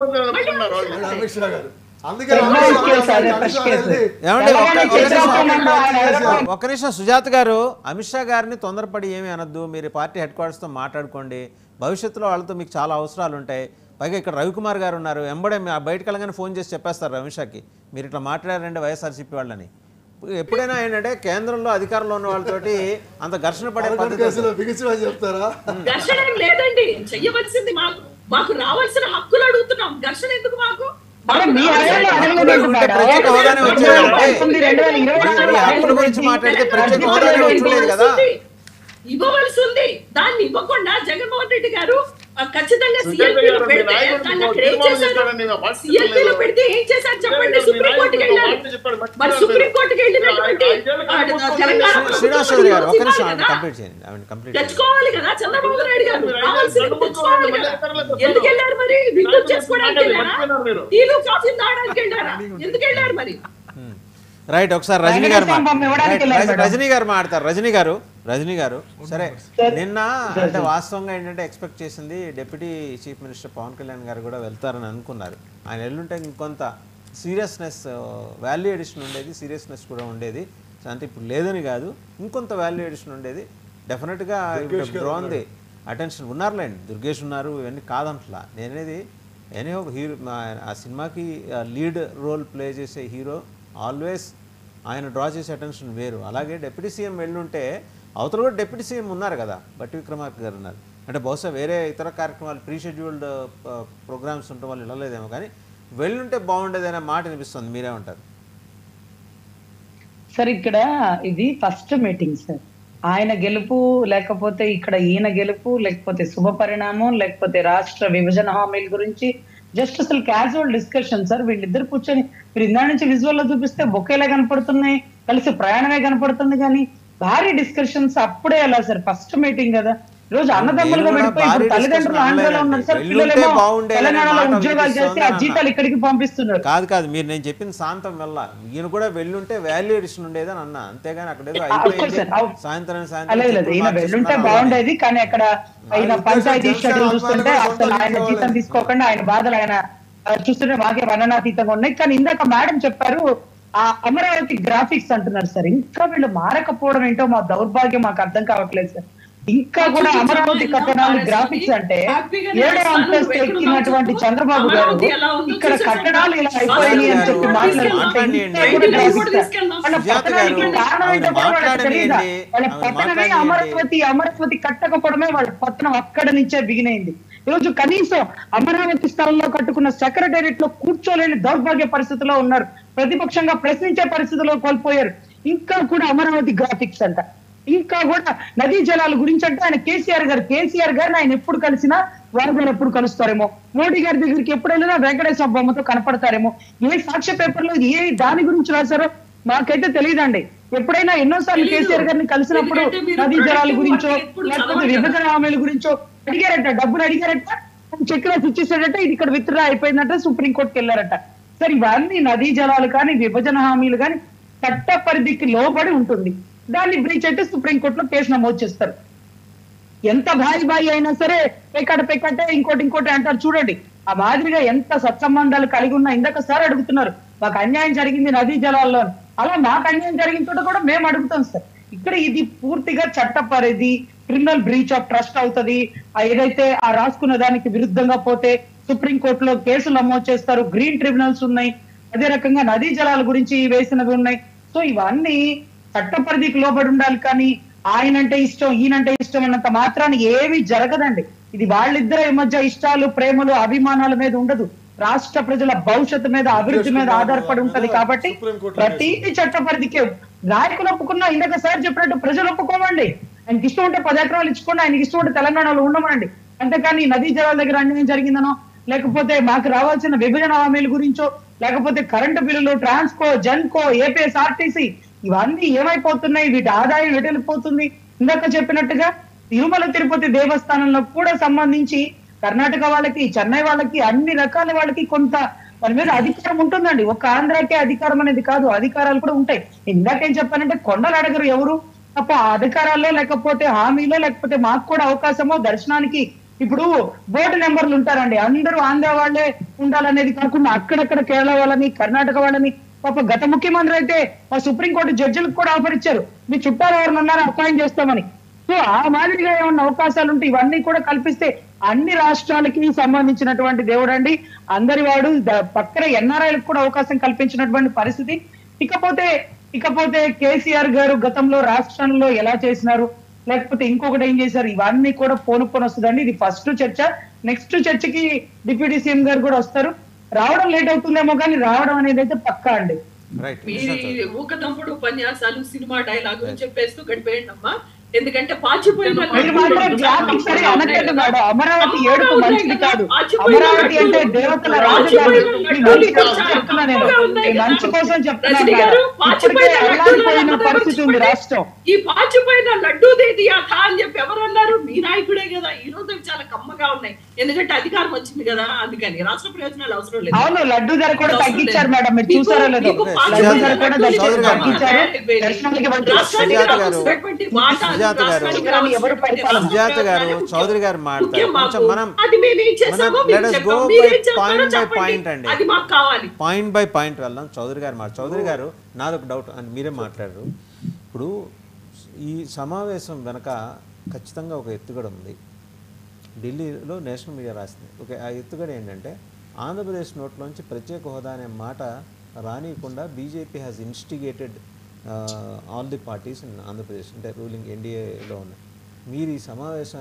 అమిత్ షా గారు ఒక్క నిమిషం సుజాత గారు, అమిత్ షా గారిని తొందరపడి ఏమీ అనొద్దు. మీరు పార్టీ హెడ్ క్వార్టర్స్తో మాట్లాడుకోండి. భవిష్యత్తులో వాళ్ళతో మీకు చాలా అవసరాలు ఉంటాయి. పైగా ఇక్కడ రవికుమార్ గారు ఉన్నారు, వెంబడే బయటకు వెళ్ళగానే ఫోన్ చేసి చెప్పేస్తారు అమిత్ షాకి, మీరు ఇట్లా మాట్లాడారండి వైఎస్ఆర్సీపీ వాళ్ళని. ఎప్పుడైనా ఏంటంటే కేంద్రంలో అధికారంలో ఉన్న వాళ్ళతోటి అంత ఘర్షణ పడే చెప్తారా? ఘర్షణ లేదండి, చెయ్యవలసింది మాకు రావాల్సిన హక్కులు అడుగుతున్నాం. ఘర్షణ ఎందుకు మాకు? ప్రత్యేక హోదానే వచ్చేది. హక్కుల గురించి మాట్లాడితే ప్రత్యేక హోదానే వచ్చేది కదా. ఇవ్వవలసి ఉంది, దాన్ని ఇవ్వకుండా జగన్మోహన్ రెడ్డి గారు ఖచ్చితంగా సిఎల్పీలో పెడితే సిఎల్పీలో పెడితే ఏం చేశారు చెప్పండి? సుప్రీంకోర్టుకి వెళ్ళారు. మరి సుప్రీంకోర్టుకి వెళ్ళినటువంటి తెచ్చుకోవాలి కదా చంద్రబాబు నాయుడు గారు, తెచ్చుకోవాలి కదా. ఎందుకు వెళ్ళారు మరి? విద్యుత్ చేసుకోవడానికి వెళ్ళారా? టీలు కాఫీ తాగడానికి వెళ్ళారా? ఎందుకు వెళ్ళారు మరి? రైట్, ఒకసారి రజనీ గారు మాట్లాడతారు. రజనీ గారు సరే, నిన్న అంటే వాస్తవంగా ఏంటంటే ఎక్స్పెక్ట్ చేసింది deputy chief minister Pawan Kalyan గారు కూడా వెళ్తారని అనుకున్నారు. ఆయన వెళ్ళుంటే ఇంకొంత సీరియస్నెస్, వాల్యూ ఎడిషన్ ఉండేది, సీరియస్నెస్ కూడా ఉండేది. అంటే ఇప్పుడు లేదని కాదు, ఇంకొంత వాల్యూ ఎడిషన్ ఉండేది. డెఫినెట్గా డ్రాన్ ది అటెన్షన్. ఉన్నారులేండి, దుర్గేష్ ఉన్నారు, ఇవన్నీ కాదంట్లా. నేనేది ఎనీహో హీరో, ఆ సినిమాకి లీడ్ రోల్ ప్లే చేసే హీరో ఆల్వేస్ ఆయన డ్రా చేసే అటెన్షన్ వేరు. అలాగే డిప్యూటీ సీఎం వెళ్ళుంటే అవతల కూడా డిప్యూటీ సీఎం ఉన్నారు కదా, బట్టి విక్రమార్క గారు ఉన్నారు. అంటే బహుశా వేరే ఇతర కార్యక్రమాలు ప్రీ షెడ్యూల్డ్ ప్రోగ్రామ్స్ ఉండటం వల్ల వెళ్ళలేదేమో, కానీ వెళ్ళుంటే బాగుండేదనే మాట అనిపిస్తుంది. మీరేమంటారు సార్? ఇక్కడ ఇది ఫస్ట్ మీటింగ్ సార్. ఆయన గెలుపు లేకపోతే ఇక్కడ ఈయన గెలుపు, లేకపోతే శుభ పరిణామం, లేకపోతే రాష్ట్ర విభజన హామీల గురించి జస్ట్ అసలు క్యాజువల్ డిస్కషన్ సార్. వీళ్ళిద్దరు కూర్చొని మీరు ఇందా నుంచి విజువల్ లో చూపిస్తే బొకేలా కనపడుతున్నాయి, కలిసి ప్రయాణమే కనపడుతుంది, కానీ భారీ డిస్కషన్స్ అప్పుడే ఎలా సార్? ఫస్ట్ మీటింగ్ కదా. రోజు అన్నదమ్ములుగా విడిపోయి తల్లిదండ్రులు ఆంధ్రలో ఉన్నారు సార్, పిల్లలేమో తెలంగాణలో ఉద్యోగాలు చేసి ఆ జీతాలు ఇక్కడికి పంపిస్తున్నారు. కాదు మీరు నేను చెప్పింది శాంతం వల్ల ఈయన కూడా వెళ్ళుంటే వాల్యూ ఎడిషన్ ఉండేది అని అన్నా, అంతేగాని అక్కడ సాయంత్రం ఈయన వెళ్ళుంటే బాగుండేది. కానీ అక్కడ ఆయన పంచాయతీ షెడ్యూల్ చూస్తుంటే అసలు ఆయన జీతం తీసుకోకుండా ఆయన బాధలు ఆయన చూస్తుంటే మాకే వర్ణనాతీతంగా ఉన్నాయి. కానీ ఇందాక మేడం చెప్పారు ఆ అమరావతి గ్రాఫిక్స్ అంటున్నారు సార్. ఇంకా వీళ్ళు మారకపోవడం ఏంటో మా దౌర్భాగ్యం, మాకు అర్థం కావట్లేదు సార్. ఇంకా కూడా అమరావతి కట్టడాలు గ్రాఫిక్స్ అంటే 7వ అంతస్తు ఎక్కినటువంటి చంద్రబాబు గారు ఇక్కడ కట్టడాలు ఇలా అయిపోయాయి అని చెప్పి మాట్లాడుతుంటే కారణం ఏంటో కూడా వాళ్ళకి తెలియదా? వాళ్ళ పతనమే అమరావతి కట్టకపోవడమే వాళ్ళ పతనం అక్కడ నుంచే బిగినైంది. ఈరోజు కనీసం అమరావతి స్థలంలో కట్టుకున్న సెక్రటేరియట్ లో కూర్చోలేని దౌర్భాగ్య పరిస్థితిలో ఉన్నారు. ప్రతిపక్షంగా ప్రశ్నించే పరిస్థితిలో కోల్పోయారు. ఇంకా కూడా అమరావతి గ్రాఫిక్స్ అంట. ఇంకా కూడా నదీ జలాల గురించి అంటే ఆయన కేసీఆర్ గారిని ఆయన ఎప్పుడు కలిసినా వారు గారు ఎప్పుడు కలుస్తారేమో, మోడీ గారి దగ్గరికి ఎప్పుడు వెళ్ళినా వెంకటేశ్వర బొమ్మతో కనపడతారేమో. ఏ సాక్ష్య పేపర్లో ఏ దాని గురించి రాశారో మాకైతే తెలియదండి. ఎప్పుడైనా ఎన్నోసార్లు కేసీఆర్ గారిని కలిసినప్పుడు నదీ జలాల గురించో లేకపోతే విభజన హామీల గురించో అడిగారట, డబ్బులు అడిగారట, చెక్ రాసి ఇచ్చేసాడట, ఇది ఇక్కడ విత్డ్రా అయిపోయిందంట, సుప్రీంకోర్టుకి వెళ్ళారట. సరే, ఇవన్నీ నదీ జలాలు కానీ విభజన హామీలు కానీ చట్ట పరిధికి లోబడి ఉంటుంది. దాన్ని బ్రీచ్ అయితే సుప్రీంకోర్టులో కేసు నమోదు చేస్తారు. ఎంత బాయి అయినా సరే పెక్కటే ఇంకోటి అంటారు. చూడండి ఆ మాదిరిగా ఎంత సత్సంబంధాలు కలిగి ఉన్నా, ఇందాక సార్ అడుగుతున్నారు మాకు అన్యాయం జరిగింది నదీ జలాల్లో, అలా మాకు అన్యాయం జరిగిన చోట కూడా మేము అడుగుతాం సార్. ఇక్కడ ఇది పూర్తిగా చట్ట పరిధి, క్రిమినల్ బ్రీచ్ ఆఫ్ ట్రస్ట్ అవుతుంది. ఏదైతే ఆ రాసుకున్న దానికి విరుద్ధంగా పోతే సుప్రీంకోర్టులో కేసులు నమోదు చేస్తారు. గ్రీన్ ట్రిబ్యునల్స్ ఉన్నాయి, అదే రకంగా నదీ జలాల గురించి వేసినవి ఉన్నాయి. సో ఇవన్నీ చట్ట పరిధికి లోబడి ఉండాలి. కానీ ఆయనంటే ఇష్టం ఈయనంటే ఇష్టం అన్నంత మాత్రాన్ని ఏమీ జరగదండి. ఇది వాళ్ళిద్దరి మధ్య ఇష్టాలు, ప్రేమలు, అభిమానాల మీద ఉండదు. రాష్ట్ర ప్రజల భవిష్యత్తు మీద, అభివృద్ధి మీద ఆధారపడి ఉంటది. కాబట్టి ప్రతిదీ చట్ట పరిధికే. నాయకులు ఒప్పుకున్నా, ఇందాక సార్ చెప్పినట్టు ప్రజలు ఒప్పుకోమండి. ఆయనకి ఇష్టం ఉంటే 10 ఎకరాలు ఇచ్చుకోండి, ఆయనకి ఇష్టం ఉంటే తెలంగాణలో ఉండమండి. అంతేకాని నదీ జలాల దగ్గర అన్యాయం జరిగిందనో, లేకపోతే మాకు రావాల్సిన విభజన హామీల గురించో, లేకపోతే కరెంటు బిల్లులు, ట్రాన్స్కో, జెన్కో, ఏపీఎస్ఆర్టీసీ ఇవన్నీ ఏమైపోతున్నాయి, వీటి ఆదాయం ఎటు వెళ్ళిపోతుంది? ఇందాక చెప్పినట్టుగా తిరుమల తిరుపతి దేవస్థానంలో కూడా సంబంధించి కర్ణాటక వాళ్ళకి, చెన్నై వాళ్ళకి, అన్ని రకాల వాళ్ళకి కొంత దాని మీద అధికారం ఉంటుందండి. ఒక ఆంధ్రాకే అధికారం అనేది కాదు, అధికారాలు కూడా ఉంటాయి. ఇందాకేం చెప్పానంటే కొండలు అడగరు ఎవరు తప్ప, అధికారాల్లో లేకపోతే హామీలో లేకపోతే మాకు కూడా అవకాశమో, దర్శనానికి ఇప్పుడు బోర్డు నెంబర్లు ఉంటారండి, అందరూ ఆంధ్ర వాళ్ళే ఉండాలనేది కాకుండా అక్కడక్కడ కేరళ వాళ్ళని, కర్ణాటక వాళ్ళని, పాప గత ముఖ్యమంత్రి అయితే మా సుప్రీంకోర్టు జడ్జిలకు కూడా ఆఫర్ ఇచ్చారు, మీ చుట్టాలు ఎవరిని ఉన్నారో అపాయింట్ చేస్తామని. సో ఆ మాదిరిగా ఏమన్నా అవకాశాలు ఉంటే ఇవన్నీ కూడా కల్పిస్తే అన్ని రాష్ట్రాలకి సంబంధించినటువంటి దేవుడండి, అందరి వాడు, పక్కన ఎన్ఆర్ఐలకు కూడా అవకాశం కల్పించినటువంటి పరిస్థితి. ఇకపోతే కేసీఆర్ గారు గతంలో రాష్ట్రంలో ఎలా చేసినారు, లేకపోతే ఇంకొకటి ఏం చేశారు, ఇవన్నీ కూడా పోను వస్తుందండి. ఇది ఫస్ట్ చర్చ. నెక్స్ట్ చర్చకి డిప్యూటీ సీఎం గారు కూడా వస్తారు. రావడం లేట్ అవుతుందేమో కానీ రావడం అనేది అయితే పక్కా అండి. ఊకదంపుడు ఉపన్యాసాలు, సినిమా డైలాగులు చెప్పేస్తూ గడిపేయండి అమ్మా. ఎందుకంటే పాచిపోయిన అమరావతి ఏడుపు మంచిది కాదు. అమరావతి అంటే దేవతల రాజధాని. మంచి కోసం చెప్తున్నా పరిస్థితి ఉంది రాష్ట్రం. ఈ పాచిపోయిన లడ్డూదేది అథ అని చెప్పి ఎవరు అన్నారు? మీ నాయకుడే కదా. ఈ రోజు చాలా కమ్మగా ఉన్నాయి, ఎందుకంటే అధికారం వచ్చింది కదా, అందుకని రాష్ట్ర ప్రయోజనాలు అవసరం లేదు. అవును, లడ్డూ ధర కూడా తగ్గించారు మేడం, మీరు చూసారో లేదో. లడ్డూ ధర కూడా తగ్గించారు. సుజాత గారు, చౌదరి గారు మాట్లాడారు. పాయింట్ బై పాయింట్ వెళ్దాం. చౌదరి గారు చౌదరి గారు, నాదొక డౌట్ అని మీరే మాట్లాడారు. ఇప్పుడు ఈ సమావేశం వెనక ఖచ్చితంగా ఒక ఎత్తుగడ ఉంది. ఢిల్లీలో నేషనల్ మీడియా రాసింది. ఓకే, ఆ ఎత్తుగడ ఏంటంటే ఆంధ్రప్రదేశ్ నోట్లోంచి ప్రత్యేక హోదా అనే మాట రానియకుండా BJP has instigated all the parties in Andhra Pradesh, అంటే రూలింగ్ ఎన్డీఏలో ఉన్నాయి. మీరు ఈ సమావేశం